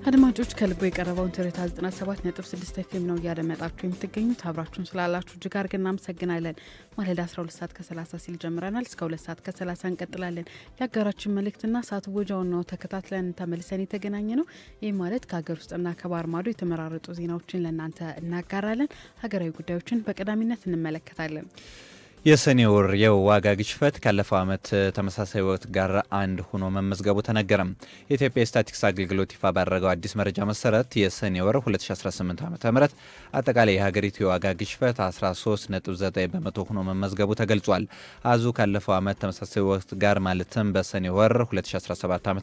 አድማጮች ከልቦ የቀረበውን ትርታ 97.6 ኤፍኤም ነው እያደመጣችሁ የምትገኙት። አብራችሁን ስላላችሁ እጅግ አድርገን እናመሰግናለን። ማለዳ 12 ሰዓት ከ30 ሲል ጀምረናል። እስከ 2 ሰዓት ከ30 እንቀጥላለን። የአጋራችን መልእክትና ሰዓት ወጃውን ነው ተከታትለን ተመልሰን የተገናኘ ነው። ይህ ማለት ከሀገር ውስጥና ከባህር ማዶ የተመራረጡ ዜናዎችን ለእናንተ እናጋራለን። ሀገራዊ ጉዳዮችን በቀዳሚነት እንመለከታለን። የሰኔ ወር የዋጋ ግሽበት ካለፈው ዓመት ተመሳሳይ ወቅት ጋር አንድ ሆኖ መመዝገቡ ተነገረም። የኢትዮጵያ ስታቲስቲክስ አገልግሎት ይፋ ባደረገው አዲስ መረጃ መሰረት የሰኔ ወር 2018 ዓ.ም አጠቃላይ የሀገሪቱ የዋጋ ግሽበት 13.9 በመቶ ሆኖ መመዝገቡ ተገልጿል። አዙ ካለፈው ዓመት ተመሳሳይ ወቅት ጋር ማለትም በሰኔ ወር 2017 ዓ.ም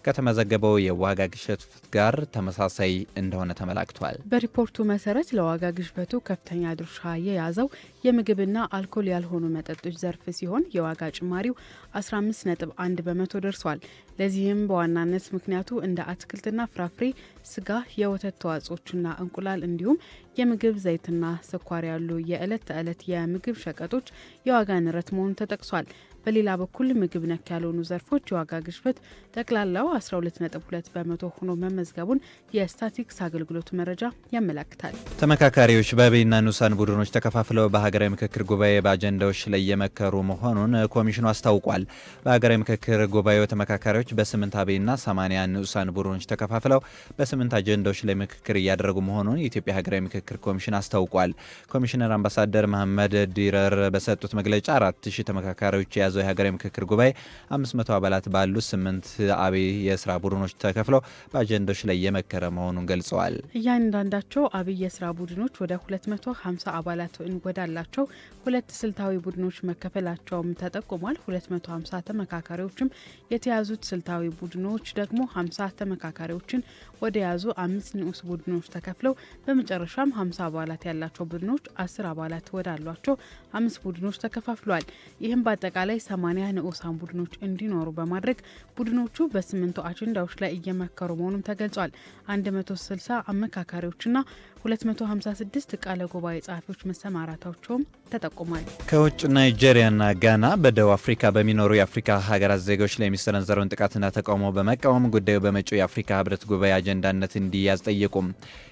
ከተመዘገበው የዋጋ ግሽበት ጋር ተመሳሳይ እንደሆነ ተመላክቷል። በሪፖርቱ መሰረት ለዋጋ ግሽበቱ ከፍተኛ ድርሻ የያዘው የምግብና አልኮል ያልሆኑ መጠጦች ዘርፍ ሲሆን የዋጋ ጭማሪው 15.1 በመቶ ደርሷል። ለዚህም በዋናነት ምክንያቱ እንደ አትክልትና ፍራፍሬ፣ ስጋ፣ የወተት ተዋጽኦችና እንቁላል እንዲሁም የምግብ ዘይትና ስኳር ያሉ የዕለት ተዕለት የምግብ ሸቀጦች የዋጋ ንረት መሆኑ ተጠቅሷል። በሌላ በኩል ምግብ ነክ ያልሆኑ ዘርፎች የዋጋ ግሽበት ጠቅላላው 12.2 በመቶ ሆኖ መመዝገቡን የስታቲስቲክስ አገልግሎት መረጃ ያመለክታል። ተመካካሪዎች በአብይና ንዑሳን ቡድኖች ተከፋፍለው በሀገራዊ ምክክር ጉባኤ በአጀንዳዎች ላይ እየመከሩ መሆኑን ኮሚሽኑ አስታውቋል። በሀገራዊ ምክክር ጉባኤው ተመካካሪዎች በ8 አብይና 80 ንዑሳን ቡድኖች ተከፋፍለው በ8 አጀንዳዎች ላይ ምክክር እያደረጉ መሆኑን የኢትዮጵያ ሀገራዊ ምክክር ኮሚሽን አስታውቋል። ኮሚሽነር አምባሳደር መሐመድ ዲረር በሰጡት መግለጫ 4000 ተመካካሪዎች የያዘው የሀገራዊ ምክክር ጉባኤ 500 አባላት ባሉ 8 አብይ የስራ ቡድኖች ተከፍለው በአጀንዳዎች ላይ እየመከረ መሆኑን ገልጸዋል። እያንዳንዳቸው አብይ የስራ ቡድኖች ወደ 250 አባላት ወዳላቸው ሁለት ስልታዊ ቡድኖች መከፈላቸውም ተጠቁሟል። 250 ተመካካሪዎችም የተያዙት ስልታዊ ቡድኖች ደግሞ 50 ተመካካሪዎችን ወደ ያዙ 5 ንዑስ ቡድኖች ተከፍለው በመጨረሻም 50 አባላት ያላቸው ቡድኖች 10 አባላት ወዳሏቸው 5 ቡድኖች ተከፋፍሏል። ይህም በአጠቃላይ 80 ንዑሳን ቡድኖች እንዲኖሩ በማድረግ ቡድኖቹ በ8 አጀንዳዎች ላይ እየመከሩ መሆኑም ተገልጿል። 160 አመካካሪዎችና 256 ቃለ ጉባኤ ጸሐፊዎች መሰማራታቸውም ተጠቁሟል። ከውጭ ናይጄሪያና ጋና በደቡብ አፍሪካ በሚኖሩ የአፍሪካ ሀገራት ዜጎች ላይ የሚሰነዘረውን ጥቃትና ተቃውሞ በመቃወም ጉዳዩ በመጪው የአፍሪካ ህብረት ጉባኤ አጀንዳነት እንዲያዝ ጠየቁም።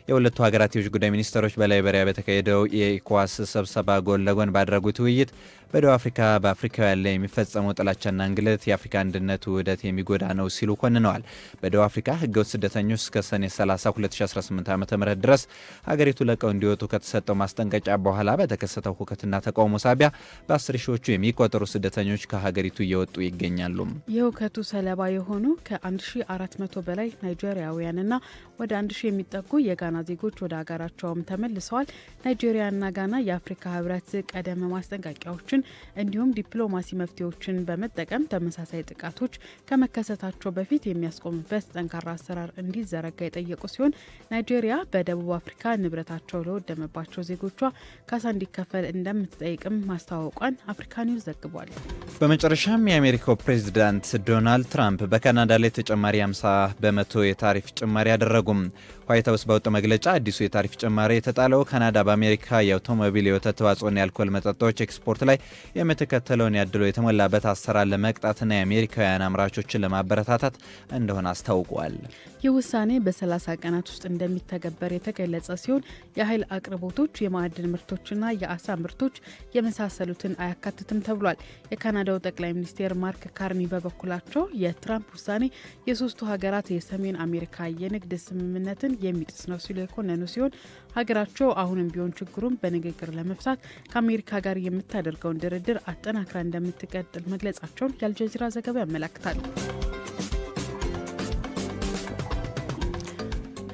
የሁለቱ ሀገራት የውጭ ጉዳይ ሚኒስትሮች በላይቤሪያ በተካሄደው የኢኮዋስ ስብሰባ ጎን ለጎን ባደረጉት ውይይት በደቡብ አፍሪካ በአፍሪካውያን ላይ የሚፈጸመው ጥላቻና እንግልት የአፍሪካ አንድነት ውህደት የሚጎዳ ነው ሲሉ ኮንነዋል። በደቡብ አፍሪካ ህገወጥ ስደተኞች እስከ ሰኔ 30 2018 ዓ.ም ድረስ ሀገሪቱ ለቀው እንዲወጡ ከተሰጠው ማስጠንቀቂያ በኋላ በተከሰተው ሁከትና ተቃውሞ ሳቢያ በ10 ሺዎቹ የሚቆጠሩ ስደተኞች ከሀገሪቱ እየወጡ ይገኛሉ። የሁከቱ ሰለባ የሆኑ ከ1400 በላይ ናይጄሪያውያንና ወደ 1000 የሚጠጉ የጋና ዜጎች ወደ ሀገራቸውም ተመልሰዋል። ናይጄሪያና ጋና የአፍሪካ ህብረት ቀደም ማስጠንቀቂያዎችን እንዲሁም ዲፕሎማሲ መፍትሄዎችን በመጠቀም ተመሳሳይ ጥቃቶች ከመከሰታቸው በፊት የሚያስቆምበት ጠንካራ አሰራር እንዲዘረጋ የጠየቁ ሲሆን ናይጄሪያ በደቡብ አፍሪካ ንብረታቸው ለወደመባቸው ዜጎቿ ካሳ እንዲከፈል እንደምትጠይቅም ማስታወቋን አፍሪካ ኒውስ ዘግቧል። በመጨረሻም የአሜሪካው ፕሬዚዳንት ዶናልድ ትራምፕ በካናዳ ላይ ተጨማሪ 50 በመቶ የታሪፍ ጭማሪ አደረጉም። ዋይት ሀውስ ባወጣው መግለጫ አዲሱ የታሪፍ ጭማሪ የተጣለው ካናዳ በአሜሪካ የአውቶሞቢል፣ የወተት ተዋጽኦና የአልኮል መጠጦች ኤክስፖርት ላይ የምትከተለውን ያድሎ የተሞላበት አሰራር ለመቅጣትና የአሜሪካውያን አምራቾችን ለማበረታታት እንደሆነ አስታውቋል። ይህ ውሳኔ በ30 ቀናት ውስጥ እንደሚተገበር የተገለጸ ሲሆን የኃይል አቅርቦቶች፣ የማዕድን ምርቶችና የአሳ ምርቶች የመሳሰሉትን አያካትትም ተብሏል። የካናዳው ጠቅላይ ሚኒስትር ማርክ ካርኒ በበኩላቸው የትራምፕ ውሳኔ የሶስቱ ሀገራት የሰሜን አሜሪካ የንግድ ስምምነትን የሚጥስ ነው ሲሉ የኮነኑ ሲሆን ሀገራቸው አሁንም ቢሆን ችግሩን በንግግር ለመፍታት ከአሜሪካ ጋር የምታደርገውን ድርድር አጠናክራ እንደምትቀጥል መግለጻቸውን የአልጀዚራ ዘገባ ያመለክታል።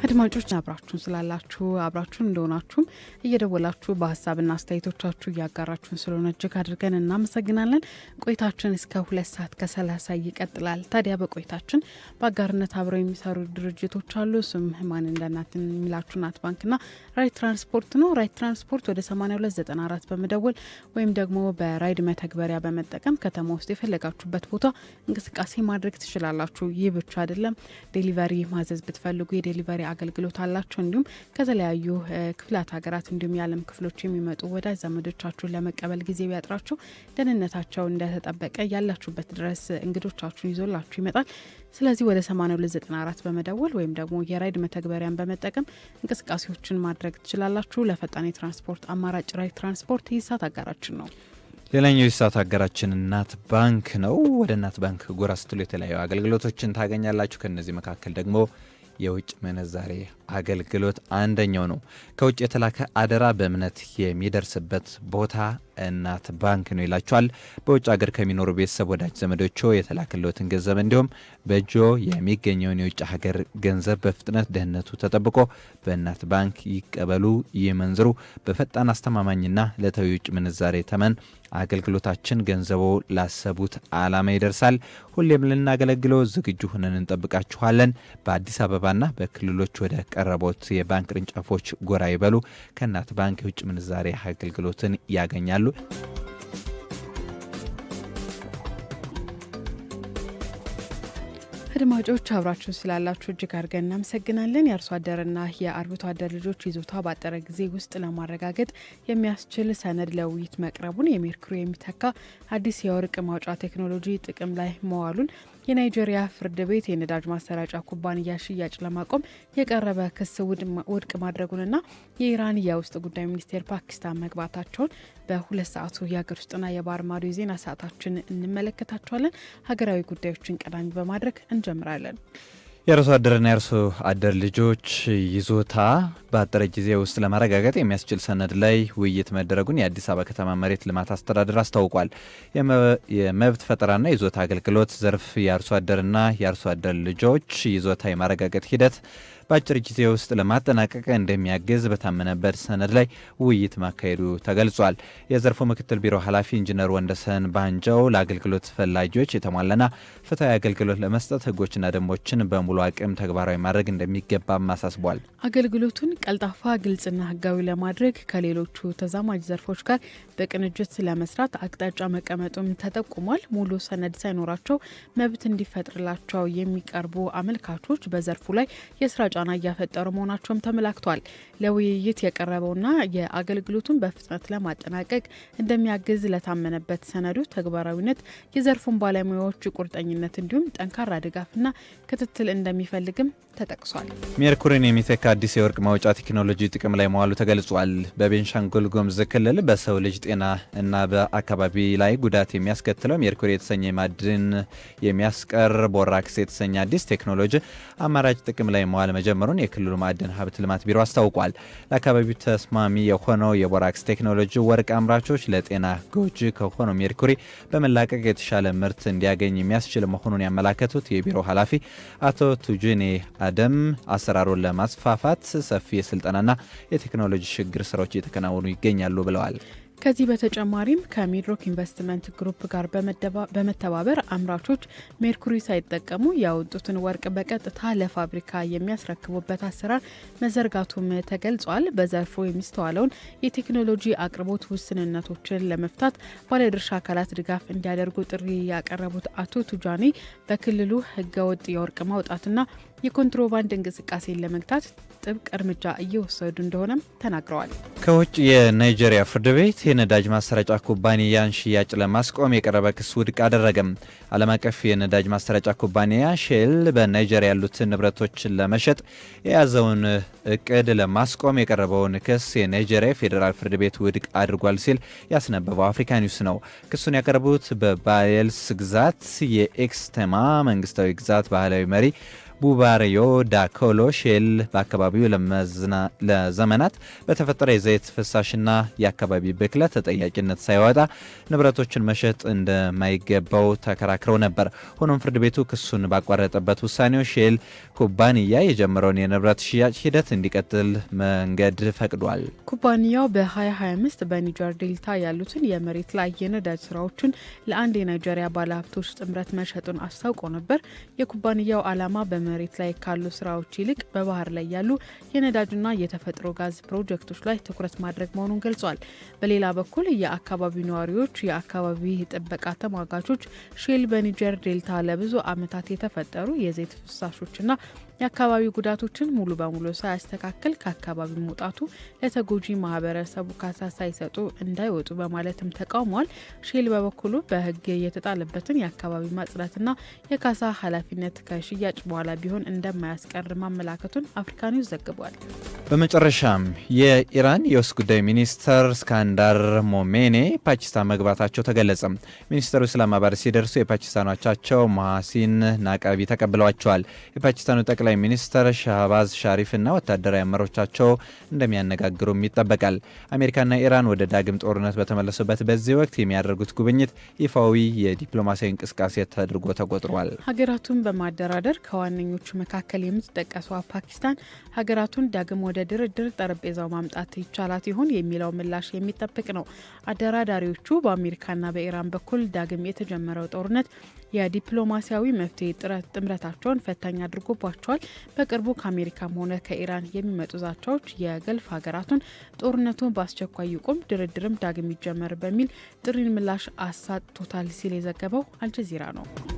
አድማጮች አብራችሁን ስላላችሁ አብራችሁን እንደሆናችሁም እየደወላችሁ በሀሳብና አስተያየቶቻችሁ እያጋራችሁን ስለሆነ እጅግ አድርገን እናመሰግናለን። ቆይታችን እስከ 2 ሰዓት ከ30 ይቀጥላል። ታዲያ በቆይታችን በአጋርነት አብረው የሚሰሩ ድርጅቶች አሉ። እሱም ማን እንደናት የሚላችሁ ናት ባንክና ራይት ትራንስፖርት ነው። ራይት ትራንስፖርት ወደ 8294 በመደወል ወይም ደግሞ በራይድ መተግበሪያ በመጠቀም ከተማ ውስጥ የፈለጋችሁበት ቦታ እንቅስቃሴ ማድረግ ትችላላችሁ። ይህ ብቻ አይደለም፣ ዴሊቨሪ ማዘዝ ብትፈልጉ የዴሊቨሪ አገልግሎት አላቸው። እንዲሁም ከተለያዩ ክፍላት ሀገራት እንዲሁም የዓለም ክፍሎች የሚመጡ ወዳጅ ዘመዶቻችሁን ለመቀበል ጊዜ ቢያጥራችሁ ደህንነታቸው እንደተጠበቀ ያላችሁበት ድረስ እንግዶቻችሁን ይዞላችሁ ይመጣል። ስለዚህ ወደ 8294 በመደወል ወይም ደግሞ የራይድ መተግበሪያን በመጠቀም እንቅስቃሴዎችን ማድረግ ትችላላችሁ። ለፈጣን የትራንስፖርት አማራጭ ራይድ ትራንስፖርት የኢሳት አጋራችን ነው። ሌላኛው የኢሳት አጋራችን እናት ባንክ ነው። ወደ እናት ባንክ ጎራ ስትሉ የተለያዩ አገልግሎቶችን ታገኛላችሁ። ከነዚህ መካከል ደግሞ የውጭ ምንዛሬ አገልግሎት አንደኛው ነው። ከውጭ የተላከ አደራ በእምነት የሚደርስበት ቦታ እናት ባንክ ነው ይላቸዋል። በውጭ ሀገር ከሚኖሩ ቤተሰብ ወዳጅ ዘመዶቹ የተላከለትን ገንዘብ እንዲሁም በእጆ የሚገኘውን የውጭ ሀገር ገንዘብ በፍጥነት ደህንነቱ ተጠብቆ በእናት ባንክ ይቀበሉ፣ ይመንዝሩ። በፈጣን አስተማማኝና ዕለታዊ የውጭ ምንዛሬ ተመን አገልግሎታችን ገንዘቦ ላሰቡት ዓላማ ይደርሳል። ሁሌም ልናገለግለው ዝግጁ ሆነን እንጠብቃችኋለን። በአዲስ አበባና በክልሎች ወደ ቀረቦት የባንክ ቅርንጫፎች ጎራ ይበሉ። ከእናት ባንክ የውጭ ምንዛሬ አገልግሎትን ያገኛሉ። አድማጮች አብራችሁን ስላላችሁ እጅግ አድርገን እናመሰግናለን። የአርሶ አደርና የአርብቶ አደር ልጆች ይዞታ ባጠረ ጊዜ ውስጥ ለማረጋገጥ የሚያስችል ሰነድ ለውይይት መቅረቡን የሜርኩሪ የሚተካ አዲስ የወርቅ ማውጫ ቴክኖሎጂ ጥቅም ላይ መዋሉን የናይጄሪያ ፍርድ ቤት የነዳጅ ማሰራጫ ኩባንያ ሽያጭ ለማቆም የቀረበ ክስ ውድቅ ማድረጉንና የኢራን የውስጥ ጉዳይ ሚኒስቴር ፓኪስታን መግባታቸውን በሁለት ሰዓቱ የሀገር ውስጥና የባህር ማዶ የዜና ሰዓታችን እንመለከታቸዋለን። ሀገራዊ ጉዳዮችን ቀዳሚ በማድረግ እንጀምራለን። የአርሶ አደርና የአርሶ አደር ልጆች ይዞታ በአጠረ ጊዜ ውስጥ ለማረጋገጥ የሚያስችል ሰነድ ላይ ውይይት መደረጉን የአዲስ አበባ ከተማ መሬት ልማት አስተዳደር አስታውቋል። የመብት ፈጠራና ይዞታ አገልግሎት ዘርፍ የአርሶ አደርና የአርሶ አደር ልጆች ይዞታ የማረጋገጥ ሂደት በአጭር ጊዜ ውስጥ ለማጠናቀቅ እንደሚያግዝ በታመነበት ሰነድ ላይ ውይይት ማካሄዱ ተገልጿል። የዘርፉ ምክትል ቢሮ ኃላፊ ኢንጂነር ወንደሰን ባንጃው ለአገልግሎት ፈላጊዎች የተሟላና ፍትሐዊ አገልግሎት ለመስጠት ሕጎችና ደንቦችን በሙሉ አቅም ተግባራዊ ማድረግ እንደሚገባም አሳስቧል። አገልግሎቱን ቀልጣፋ፣ ግልጽና ሕጋዊ ለማድረግ ከሌሎቹ ተዛማጅ ዘርፎች ጋር በቅንጅት ለመስራት አቅጣጫ መቀመጡም ተጠቁሟል። ሙሉ ሰነድ ሳይኖራቸው መብት እንዲፈጥርላቸው የሚቀርቡ አመልካቾች በዘርፉ ላይ የስራ ጫና እያፈጠሩ መሆናቸውም ተመላክቷል። ለውይይት የቀረበውና የአገልግሎቱን በፍጥነት ለማጠናቀቅ እንደሚያግዝ ለታመነበት ሰነዱ ተግባራዊነት የዘርፉን ባለሙያዎች ቁርጠኝነት እንዲሁም ጠንካራ ድጋፍና ክትትል እንደሚፈልግም ተጠቅሷል። ሜርኩሪን የሚተካ አዲስ የወርቅ ማውጫ ቴክኖሎጂ ጥቅም ላይ መዋሉ ተገልጿል። በቤንሻንጉል ጉሙዝ ክልል በሰው ልጅ ጤና እና በአካባቢ ላይ ጉዳት የሚያስከትለው ሜርኩሪ የተሰኘ ማዕድን የሚያስቀር ቦራክስ የተሰኘ አዲስ ቴክኖሎጂ አማራጭ ጥቅም ላይ መዋል መጀመሩን የክልሉ ማዕድን ሀብት ልማት ቢሮ አስታውቋል። ለአካባቢው ተስማሚ የሆነው የቦራክስ ቴክኖሎጂ ወርቅ አምራቾች ለጤና ጎጂ ከሆነው ሜርኩሪ በመላቀቅ የተሻለ ምርት እንዲያገኝ የሚያስችል መሆኑን ያመላከቱት የቢሮ ኃላፊ አቶ ቱጁኔ አደም አሰራሩን ለማስፋፋት ሰፊ የስልጠናና የቴክኖሎጂ ሽግግር ስራዎች እየተከናወኑ ይገኛሉ ብለዋል። ከዚህ በተጨማሪም ከሚድሮክ ኢንቨስትመንት ግሩፕ ጋር በመተባበር አምራቾች ሜርኩሪ ሳይጠቀሙ ያወጡትን ወርቅ በቀጥታ ለፋብሪካ የሚያስረክቡበት አሰራር መዘርጋቱም ተገልጿል። በዘርፉ የሚስተዋለውን የቴክኖሎጂ አቅርቦት ውስንነቶችን ለመፍታት ባለድርሻ አካላት ድጋፍ እንዲያደርጉ ጥሪ ያቀረቡት አቶ ቱጃኔ በክልሉ ህገወጥ የወርቅ ማውጣትና የኮንትሮባንድ እንቅስቃሴን ለመግታት ጥብቅ እርምጃ እየወሰዱ እንደሆነም ተናግረዋል። ከውጭ የናይጄሪያ ፍርድ ቤት የነዳጅ ማሰራጫ ኩባንያን ሽያጭ ለማስቆም የቀረበ ክስ ውድቅ አደረገም። ዓለም አቀፍ የነዳጅ ማሰራጫ ኩባንያ ሼል በናይጄሪያ ያሉትን ንብረቶችን ለመሸጥ የያዘውን እቅድ ለማስቆም የቀረበውን ክስ የናይጄሪያ ፌዴራል ፍርድ ቤት ውድቅ አድርጓል ሲል ያስነበበው አፍሪካ ኒውስ ነው። ክሱን ያቀረቡት በባየልስ ግዛት የኤክስተማ መንግስታዊ ግዛት ባህላዊ መሪ ቡባሪዮ ዳኮሎ ሼል በአካባቢው ለዘመናት በተፈጠረ የዘይት ፍሳሽና የአካባቢ ብክለት ተጠያቂነት ሳይወጣ ንብረቶችን መሸጥ እንደማይገባው ተከራክረው ነበር። ሆኖም ፍርድ ቤቱ ክሱን ባቋረጠበት ውሳኔው ሼል ኩባንያ የጀመረውን የንብረት ሽያጭ ሂደት እንዲቀጥል መንገድ ፈቅዷል። ኩባንያው በ2025 በኒጀር ዴልታ ያሉትን የመሬት ላይ የነዳጅ ስራዎችን ለአንድ የናይጄሪያ ባለሀብቶች ጥምረት መሸጡን አስታውቆ ነበር። የኩባንያው ዓላማ መሬት ላይ ካሉ ስራዎች ይልቅ በባህር ላይ ያሉ የነዳጅና የተፈጥሮ ጋዝ ፕሮጀክቶች ላይ ትኩረት ማድረግ መሆኑን ገልጿል። በሌላ በኩል የአካባቢው ነዋሪዎች፣ የአካባቢ ጥበቃ ተሟጋቾች ሼል በኒጀር ዴልታ ለብዙ ዓመታት የተፈጠሩ የዘይት ፍሳሾችና የአካባቢው ጉዳቶችን ሙሉ በሙሉ ሳያስተካክል ከአካባቢው መውጣቱ ለተጎጂ ማህበረሰቡ ካሳ ሳይሰጡ እንዳይወጡ በማለትም ተቃውሟል። ሼል በበኩሉ በህግ የተጣለበትን የአካባቢ ማጽዳትና የካሳ ኃላፊነት ከሽያጭ በኋላ ቢሆን እንደማያስቀር ማመላከቱን አፍሪካ ኒውስ ዘግቧል። በመጨረሻም የኢራን የውስጥ ጉዳይ ሚኒስተር እስካንዳር ሞሜኔ ፓኪስታን መግባታቸው ተገለጸ። ሚኒስተሩ ኢስላማባድ ሲደርሱ የፓኪስታኑ አቻቸው ማሲን ናቃቢ ተቀብለዋቸዋል። የፓኪስታኑ ጠቅላይ ሚኒስተር ሻህባዝ ሻሪፍና ወታደራዊ አመራሮቻቸው እንደሚያነጋግሩም ይጠበቃል። አሜሪካና ኢራን ወደ ዳግም ጦርነት በተመለሱበት በዚህ ወቅት የሚያደርጉት ጉብኝት ይፋዊ የዲፕሎማሲያዊ እንቅስቃሴ ተደርጎ ተቆጥሯል። ሀገራቱን በማደራደር ከዋነኞቹ መካከል የምትጠቀሰው ፓኪስታን ሀገራቱን ዳግም ወደ ድርድር ጠረጴዛው ማምጣት ይቻላት ይሆን የሚለው ምላሽ የሚጠበቅ ነው። አደራዳሪዎቹ በአሜሪካና በኢራን በኩል ዳግም የተጀመረው ጦርነት የዲፕሎማሲያዊ መፍትሄ ጥምረታቸውን ፈታኝ አድርጎባቸዋል። በቅርቡ ከአሜሪካም ሆነ ከኢራን የሚመጡ ዛቻዎች የገልፍ ሀገራቱን ጦርነቱን በአስቸኳይ ይቁም፣ ድርድርም ዳግም ይጀመር በሚል ጥሪን ምላሽ አሳጥቶታል ሲል የዘገበው አልጀዚራ ነው።